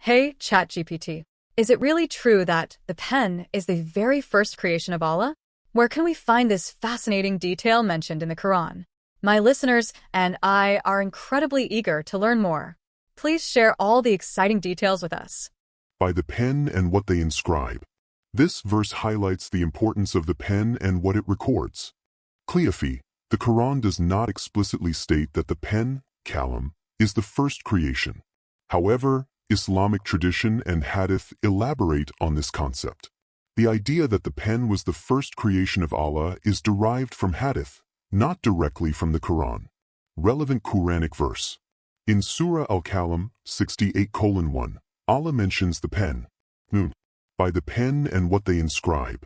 Hey, ChatGPT. Is it really true that the pen is the very first creation of Allah? Where can we find this fascinating detail mentioned in the Quran? My listeners and I are incredibly eager to learn more. Please share all the exciting details with us. By the pen and what they inscribe. This verse highlights the importance of the pen and what it records. Cleophy, the Quran does not explicitly state that the pen, Qalam, is the first creation. However, Islamic tradition and Hadith elaborate on this concept. The idea that the pen was the first creation of Allah is derived from Hadith, not directly from the Quran. Relevant Quranic verse. In Surah Al-Qalam 68:1, Allah mentions the pen, Nun, by the pen and what they inscribe.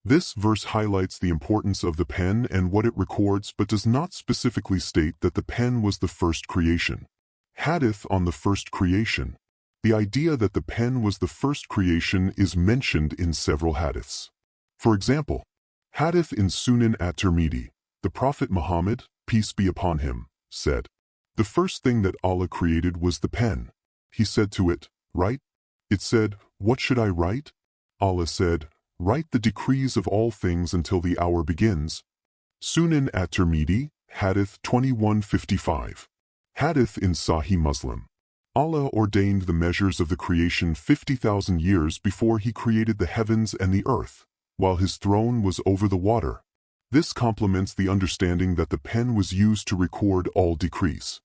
This verse highlights the importance of the pen and what it records but does not specifically state that the pen was the first creation. Hadith on the first creation. The idea that the pen was the first creation is mentioned in several hadiths. For example, hadith in Sunan at-Tirmidhi, the Prophet Muhammad, peace be upon him, said, "The first thing that Allah created was the pen. He said to it, 'Write.' It said, 'What should I write?' Allah said, 'Write the decrees of all things until the hour begins.'" Sunan at-Tirmidhi, hadith 2155. Hadith in Sahih Muslim. Allah ordained the measures of the creation 50,000 years before He created the heavens and the earth, while His throne was over the water. This complements the understanding that the pen was used to record all decrees.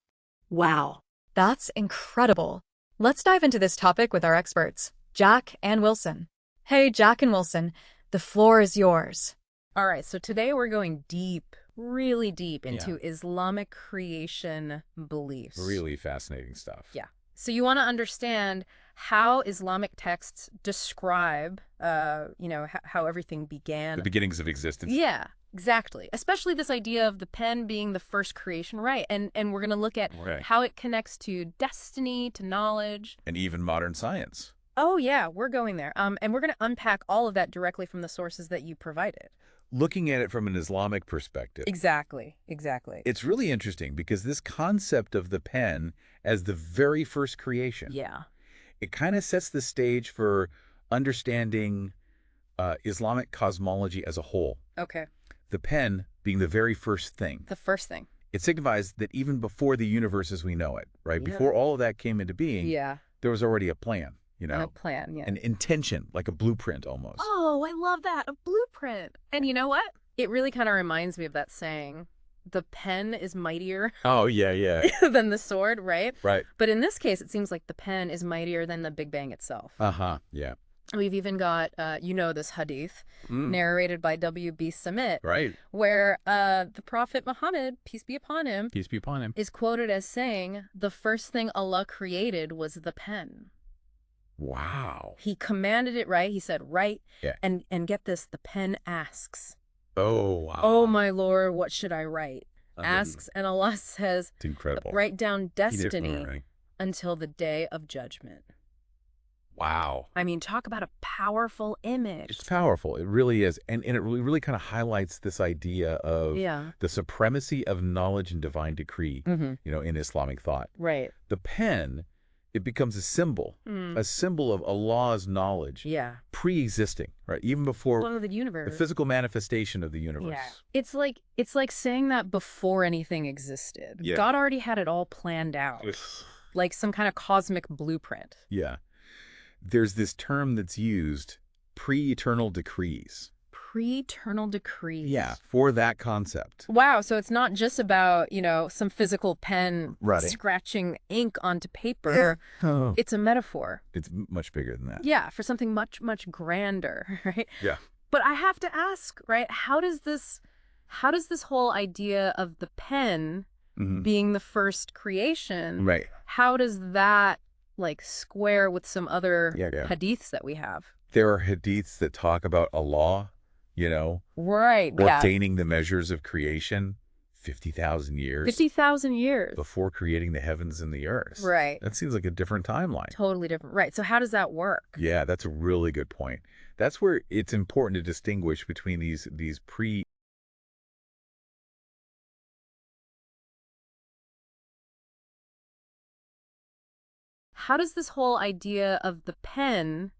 Wow, that's incredible. Let's dive into this topic with our experts, Jack and Wilson. Hey, Jack and Wilson, the floor is yours. All right, so today we're going deep, really deep into Islamic creation beliefs. Really fascinating stuff. Yeah. So you want to understand how Islamic texts describe, how everything began. The beginnings of existence. Yeah, exactly. Especially this idea of the pen being the first creation, right? And we're going to look at how it connects to destiny, to knowledge. And even modern science. Oh, yeah, we're going there. And we're going to unpack all of that directly from the sources that you provided. Looking at it from an Islamic perspective. Exactly. It's really interesting because this concept of the pen as the very first creation. Yeah. It kind of sets the stage for understanding Islamic cosmology as a whole. Okay. The pen being the very first thing. The first thing. It signifies that even before the universe as we know it, right? Yeah. Before all of that came into being, there was already a plan. A plan, yeah. An intention, like a blueprint almost. Oh, I love that. A blueprint. And you know what? It really kind of reminds me of that saying, the pen is mightier Oh, yeah. than the sword, right? Right. But in this case, it seems like the pen is mightier than the Big Bang itself. Yeah. We've even got, this hadith, narrated by W.B. Samit, Right. where the Prophet Muhammad, peace be upon him, is quoted as saying, the first thing Allah created was the pen. Wow. He commanded it, right? He said, write. Yeah. And get this, the pen asks. Oh, wow. Oh, my Lord, what should I write? Asks, and Allah says, it's incredible. Write down destiny until the day of judgment. Wow. I mean, talk about a powerful image. It's powerful. It really is. And it really kind of highlights this idea of the supremacy of knowledge and divine decree, in Islamic thought. Right. The pen, it becomes a symbol of Allah's knowledge. Yeah. Pre-existing, right? Even before the universe. The physical manifestation of the universe. Yeah. It's like saying that before anything existed. Yeah. God already had it all planned out. Like some kind of cosmic blueprint. Yeah. There's this term that's used, pre-eternal decrees. Pre-eternal decrees. Yeah, for that concept. Wow, so it's not just about, some physical pen scratching ink onto paper. Oh. It's a metaphor. It's much bigger than that. Yeah, for something much, much grander, right? Yeah. But I have to ask, right, how does this whole idea of the pen being the first creation, how does that square with some other hadiths that we have? There are hadiths that talk about Allah, ordaining the measures of creation 50,000 years. 50,000 years. Before creating the heavens and the earth. Right. That seems like a different timeline. Totally different. Right. So how does that work? Yeah, that's a really good point. That's where it's important to distinguish between these how does this whole idea of the pen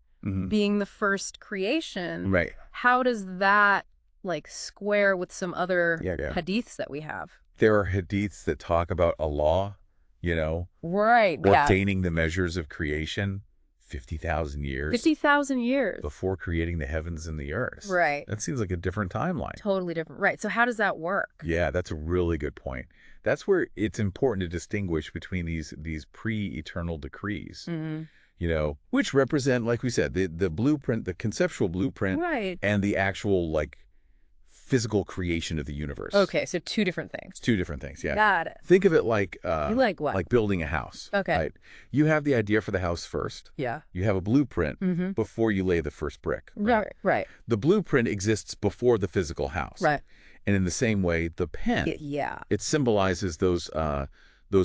being the first creation, how does that like square with some other hadiths that we have? There are hadiths that talk about Allah, you know, ordaining the measures of creation 50,000 years. 50,000 years. Before creating the heavens and the earth. Right. That seems like a different timeline. Totally different. Right. So how does that work? Yeah, that's a really good point. That's where it's important to distinguish between these pre-eternal decrees, you know, which represent, like we said, the blueprint, the conceptual blueprint, and the actual, like, physical creation of the universe. Okay, so two different things. Two different things, yeah. Got it. Think of it like you like what? Like building a house. Okay. Right? You have the idea for the house first. Yeah. You have a blueprint before you lay the first brick. Right. The blueprint exists before the physical house. Right. And in the same way, the pen, it symbolizes those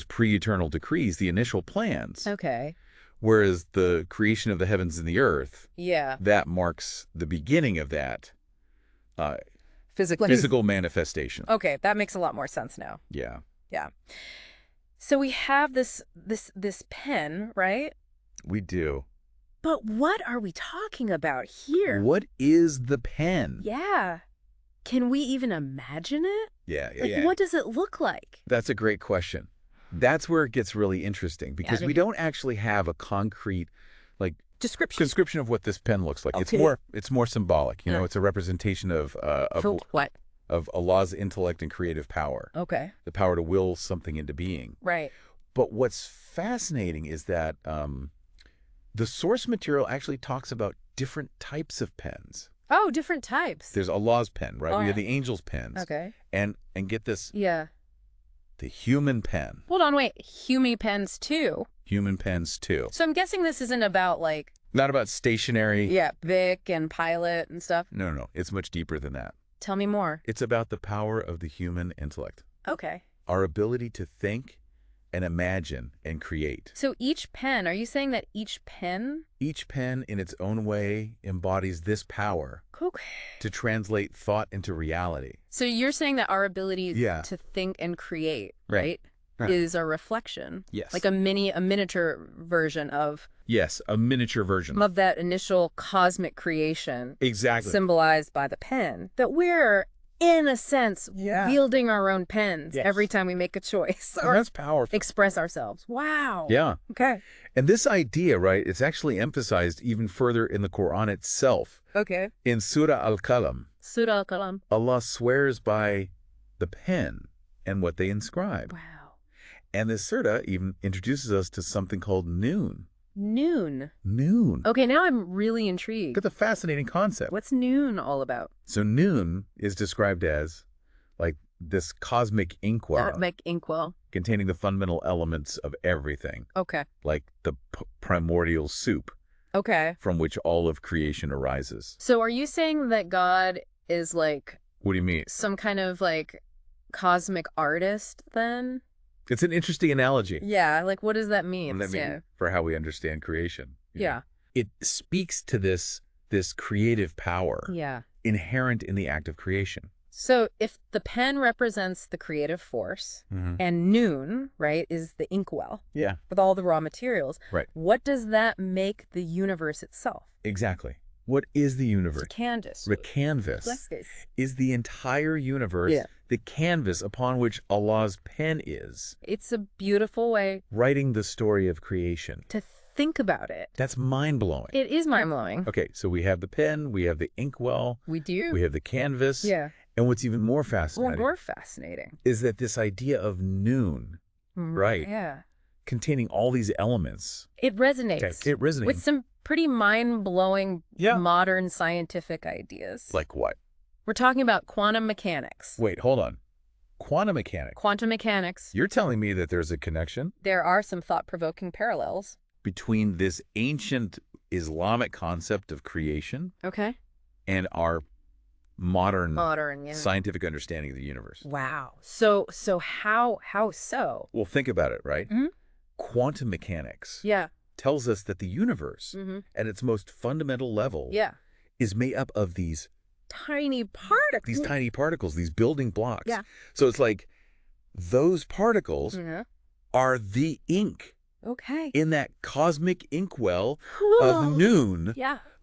pre-eternal decrees, the initial plans. Okay. Whereas the creation of the heavens and the earth, that marks the beginning of that physical manifestation. Okay, that makes a lot more sense now. Yeah. Yeah. So we have this pen, right? We do. But what are we talking about here? What is the pen? Yeah. Can we even imagine it? Yeah. What does it look like? That's a great question. That's where it gets really interesting because we don't actually have a concrete, like, description of what this pen looks like. Okay. It's more symbolic. You know, it's a representation of what? Of Allah's intellect and creative power. Okay. The power to will something into being. Right. But what's fascinating is that the source material actually talks about different types of pens. Oh, different types. There's Allah's pen, right? We have the angel's pens. Okay. And get this. Yeah. The human pen. Hold on, wait. Human pens too? Human pens too. So I'm guessing this isn't about like... Not about stationary. Yeah, Vic and Pilot and stuff. No. It's much deeper than that. Tell me more. It's about the power of the human intellect. Okay. Our ability to think and imagine and create. So each pen, are you saying that each pen? Each pen in its own way embodies this power to translate thought into reality. So you're saying that our ability to think and create, right, is a reflection. Yes. Like a miniature version of... Yes, a miniature version. Of that initial cosmic creation. Exactly. Symbolized by the pen. That we're, in a sense, wielding our own pens every time we make a choice. Or that's powerful. Express ourselves. Wow. Yeah. Okay. And this idea, right, it's actually emphasized even further in the Quran itself. Okay. In Surah Al-Qalam. Surah Al-Qalam. Allah swears by the pen and what they inscribe. Wow. And this surah even introduces us to something called noon. Noon. Noon. Okay, now I'm really intrigued. Look at the fascinating concept. What's noon all about? So noon is described as like this cosmic inkwell. Cosmic inkwell. Containing the fundamental elements of everything. Okay. Like the primordial soup. Okay. From which all of creation arises. So are you saying that God is like... What do you mean? Some kind of like cosmic artist then? It's an interesting analogy. Yeah, like what does that mean? What does that mean for how we understand creation? Yeah. It speaks to this creative power inherent in the act of creation. So if the pen represents the creative force and noon, right, is the inkwell with all the raw materials, what does that make the universe itself? Exactly. What is the universe? It's a canvas. The canvas is the entire universe, the canvas upon which Allah's pen is. It's a beautiful way. Writing the story of creation. To think about it. That's mind-blowing. It is mind-blowing. Okay, so we have the pen, we have the inkwell. We do. We have the canvas. Yeah. And what's even more fascinating is that this idea of noon, right? Yeah. Containing all these elements. It resonates. Okay, it resonates. With some pretty mind-blowing modern scientific ideas. Like what? We're talking about quantum mechanics. Wait, hold on. Quantum mechanics? Quantum mechanics. You're telling me that there's a connection? There are some thought-provoking parallels. Between this ancient Islamic concept of creation and our modern scientific understanding of the universe. Wow. So how so? Well, think about it, right? Quantum mechanics tells us that the universe at its most fundamental level is made up of these tiny particles. These tiny particles, these building blocks. So it's like those particles are the ink Okay. In that cosmic inkwell of noon,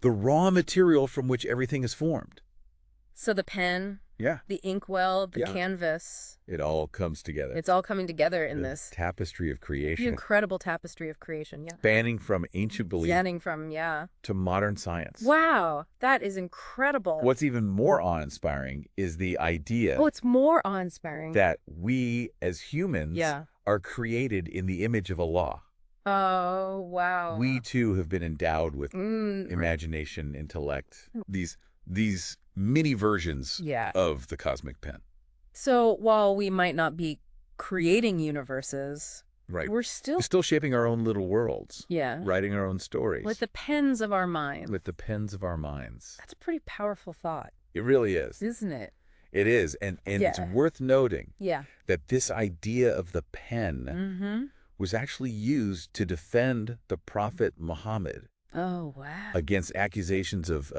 the raw material from which everything is formed. So the pen, the inkwell, the canvas. It all comes together. It's all coming together in this tapestry of creation. The incredible tapestry of creation, Spanning from ancient belief to modern science. Wow, that is incredible. What's even more awe-inspiring is the idea it's more awe-inspiring that we as humans are created in the image of Allah. Oh, wow. We too have been endowed with imagination, intellect, these mini versions of the cosmic pen. So while we might not be creating universes, we're still shaping our own little worlds. Writing our own stories. With the pens of our minds. With the pens of our minds. That's a pretty powerful thought. It really is. Isn't it? It is. And it's worth noting that this idea of the pen was actually used to defend the Prophet Muhammad. Oh, wow. Against accusations of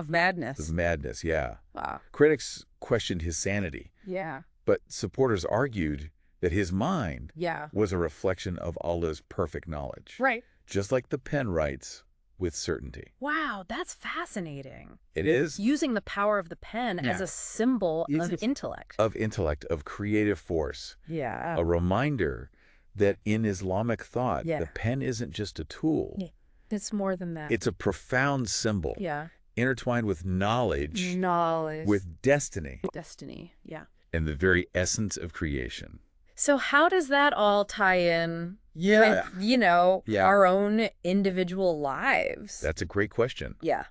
madness. Of madness, Wow. Critics questioned his sanity. Yeah. But supporters argued that his mind was a reflection of Allah's perfect knowledge. Right. Just like the pen writes with certainty. Wow, that's fascinating. It is. Using the power of the pen as a symbol of intellect. Of intellect, of creative force. Yeah. A reminder that in Islamic thought, the pen isn't just a tool. It's more than that. It's a profound symbol. Intertwined with knowledge. With destiny. And the very essence of creation. So how does that all tie in with, our own individual lives? That's a great question. Yeah.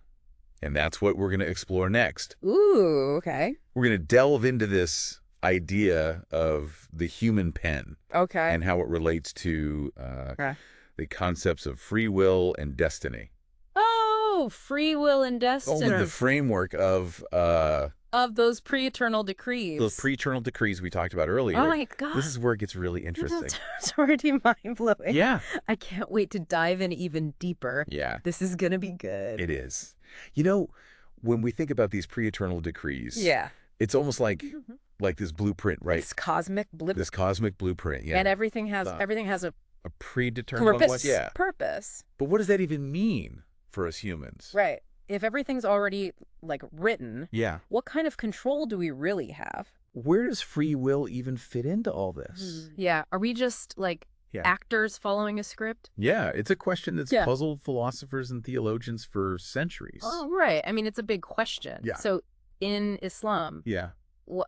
And that's what we're going to explore next. Ooh, okay. We're going to delve into this idea of the human pen. Okay. And how it relates to the concepts of free will and destiny. Oh, free will and destiny. Only the framework of those pre-eternal decrees. Those pre-eternal decrees we talked about earlier. Oh my God. This is where it gets really interesting. It's already mind-blowing. Yeah. I can't wait to dive in even deeper. Yeah. This is going to be good. It is. You know, when we think about these pre-eternal decrees, it's almost like this blueprint, right? This cosmic blueprint. This cosmic blueprint, And everything has a predetermined purpose. Purpose. But what does that even mean for us humans? Right. If everything's already written, what kind of control do we really have? Where does free will even fit into all this? Yeah. Are we just actors following a script? Yeah. It's a question that's puzzled philosophers and theologians for centuries. Oh, right. I mean, it's a big question. Yeah. So in Islam,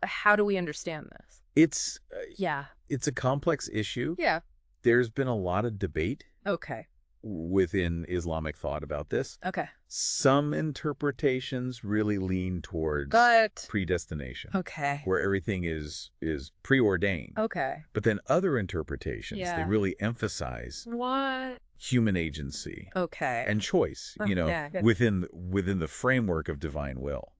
how do we understand this? It's a complex issue. Yeah. There's been a lot of debate. Okay. Within Islamic thought about this. Okay. Some interpretations really lean towards predestination. Okay. Where everything is preordained. Okay. But then other interpretations, they really emphasize human agency. Okay. And choice, within the framework of divine will.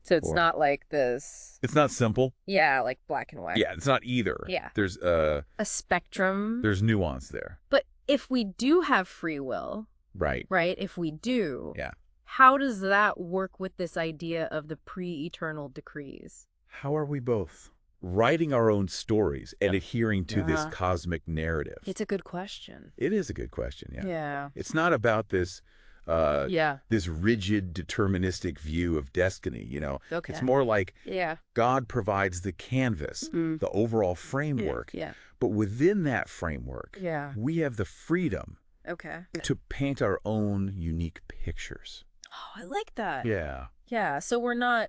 So it's not like this. It's not simple. Yeah, like black and white. Yeah, it's not either. Yeah. There's a spectrum. There's nuance there. But if we do have free will, right? If we do, how does that work with this idea of the pre-eternal decrees? How are we both writing our own stories and adhering to this cosmic narrative? It's a good question. It is a good question, Yeah. It's not about this this rigid deterministic view of destiny, Okay. It's more like God provides the canvas, the overall framework. Yeah. But within that framework, we have the freedom to paint our own unique pictures. Oh, I like that. Yeah. Yeah. So we're not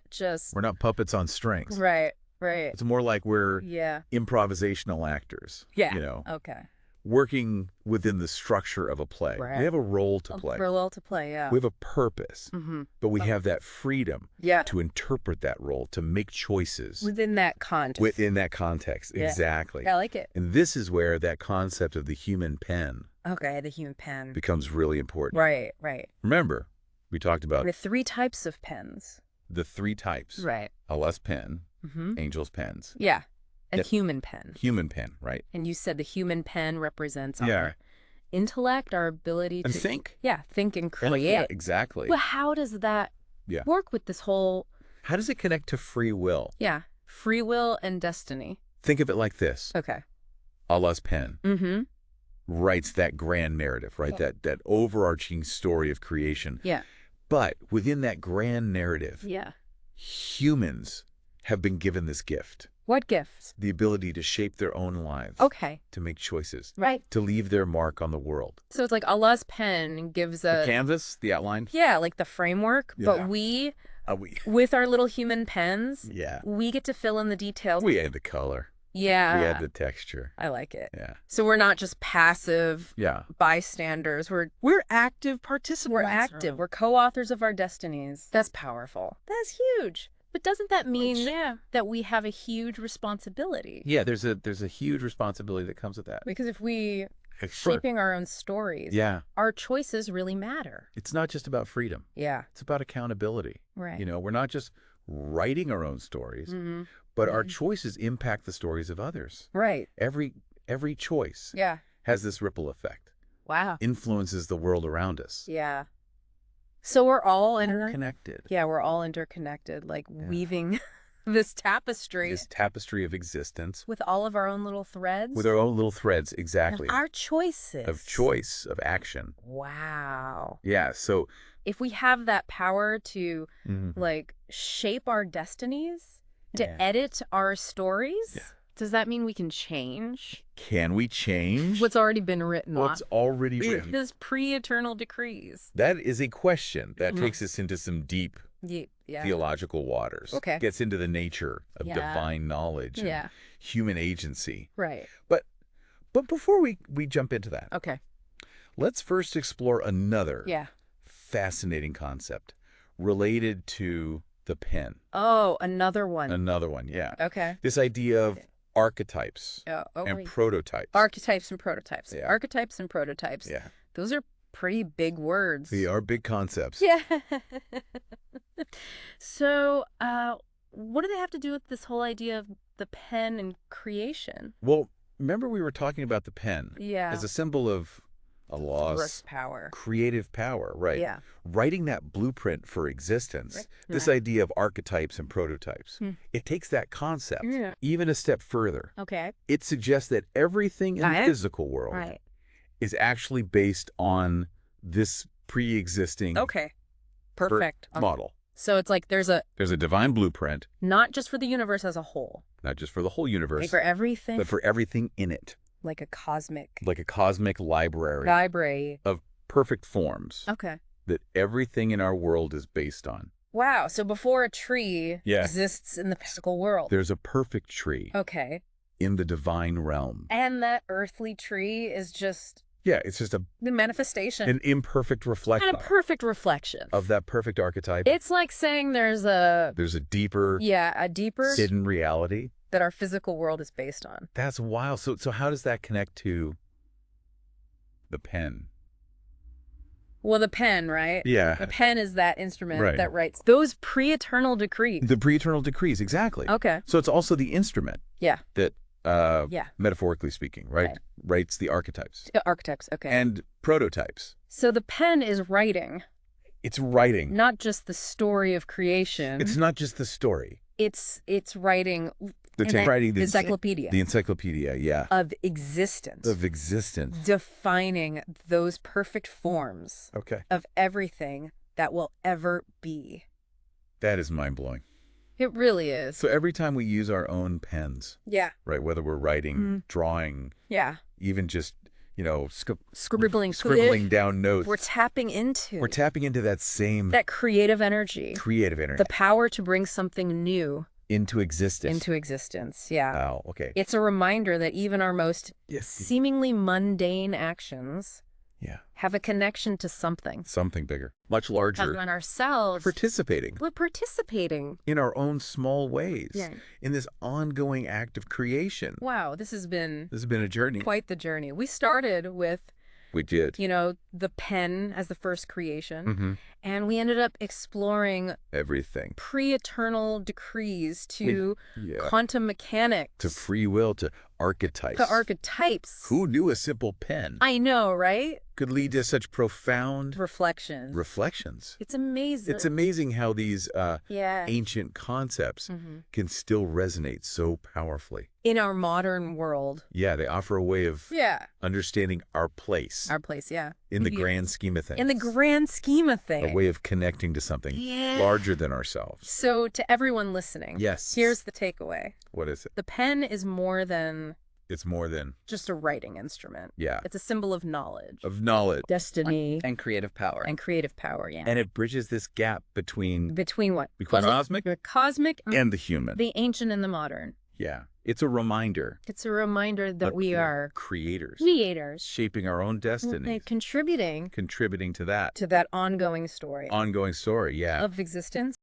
puppets on strings. Right. Right. It's more like we're improvisational actors. Yeah. Okay. Working within the structure of a play. Right. We have a role to play. A role to play, We have a purpose, but we have that freedom to interpret that role, to make choices. Within that context. Exactly. I like it. And this is where that concept of the human pen the human pen becomes really important. Right, right. Remember, we talked about the 3 types of pens. The 3 types. Right. Allah's pen, angels' pens. Yeah. A human pen. Human pen, right. And you said the human pen represents our intellect, our ability to think. Yeah, think and create. Yeah, exactly. Well, how does that work with this whole... How does it connect to free will? Yeah, free will and destiny. Think of it like this. Okay. Allah's pen writes that grand narrative, right? That overarching story of creation. Yeah. But within that grand narrative, humans have been given this gift. What gift? The ability to shape their own lives. Okay. To make choices. Right. To leave their mark on the world. So it's like Allah's pen gives the canvas, the outline. Yeah, like the framework. Yeah. But we, with our little human pens, we get to fill in the details. We add the color. Yeah. We add the texture. I like it. Yeah. So we're not just passive bystanders. We're active participants. We're active. We're co-authors of our destinies. That's powerful. That's huge. But doesn't that mean that we have a huge responsibility? Yeah, there's a huge responsibility that comes with that. Because if we shaping our own stories, our choices really matter. It's not just about freedom. Yeah. It's about accountability. Right. You know, we're not just writing our own stories, but our choices impact the stories of others. Right. Every choice has this ripple effect. Wow. Influences the world around us. Yeah. So we're all interconnected. Yeah, we're all interconnected, like weaving this tapestry. This tapestry of existence. With all of our own little threads. With our own little threads, exactly. And our choices. Of choice, of action. Wow. Yeah, so... If we have that power to, like, shape our destinies, to edit our stories... Does that mean we can change? Can we change? What's already been written. What's already written. Those pre-eternal decrees. That is a question that takes us into some deep theological waters. Okay. Gets into the nature of divine knowledge and human agency. Right. But before we jump into that, let's first explore another fascinating concept related to the pen. Oh, another one. Another one, yeah. Okay. This idea of archetypes and prototypes. Archetypes and prototypes. Yeah. Archetypes and prototypes. Yeah. Those are pretty big words. They are big concepts. Yeah. So, what do they have to do with this whole idea of the pen and creation? Well, remember we were talking about the pen as a symbol of Allah's power. Creative power, right? Yeah. Writing that blueprint for existence, this idea of archetypes and prototypes, it takes that concept even a step further. Okay. It suggests that everything in the physical world is actually based on this pre-existing model. So it's like there's a divine blueprint. Not just for the universe as a whole. Not just for the whole universe. Like for everything. But for everything in it. Like a cosmic library of perfect forms. Okay. That everything in our world is based on. Wow. So before a tree exists in the physical world. There's a perfect tree. Okay. In the divine realm. And that earthly tree is just... Yeah, it's just the manifestation. An imperfect reflection. And a perfect reflection. Of that perfect archetype. It's like saying there's a deeper... Yeah, a deeper... hidden reality. That our physical world is based on. That's wild. So how does that connect to the pen? Well, the pen, right? Yeah. The pen is that instrument that writes those pre-eternal decrees. The pre-eternal decrees, exactly. Okay. So it's also the instrument. Yeah. That, metaphorically speaking, writes the archetypes. Archetypes, okay. And prototypes. So the pen is writing. It's writing. Not just the story of creation. It's not just the story. It's writing... writing the encyclopedia. The encyclopedia, yeah. Of existence. Of existence. Defining those perfect forms. Okay. Of everything that will ever be. That is mind-blowing. It really is. So every time we use our own pens. Yeah. Right, whether we're writing, drawing. Yeah. Even just, scribbling down notes. We're tapping into that same... That creative energy. The power to bring something new. Into existence, yeah. Wow, okay. It's a reminder that even our most seemingly mundane actions have a connection to something. Something bigger. Much larger. Than ourselves. Participating. We're participating. In our own small ways. Yeah. In this ongoing act of creation. Wow, this has been a journey. Quite the journey. We started with... We did. The pen as the first creation. And we ended up exploring everything. Pre-eternal decrees to quantum mechanics. To free will, to archetypes. To archetypes. Who knew a simple pen? I know, right? could lead to such profound reflections. It's amazing. It's amazing how these ancient concepts can still resonate so powerfully. In our modern world. Yeah, they offer a way of understanding our place. Our place, in the grand scheme of things. In the grand scheme of things. A way of connecting to something larger than ourselves. So to everyone listening, here's the takeaway. What is it? The pen is more than... It's more than... just a writing instrument. Yeah. It's a symbol of knowledge. Of knowledge. Destiny. And creative power. And creative power, And it bridges this gap between... Between what? Between cosmic? The cosmic and the human. The ancient and the modern. Yeah. It's a reminder. It's a reminder that we are... creators. Creators. Shaping our own destiny. Contributing. Contributing to that. To that ongoing story. Ongoing story, Of existence.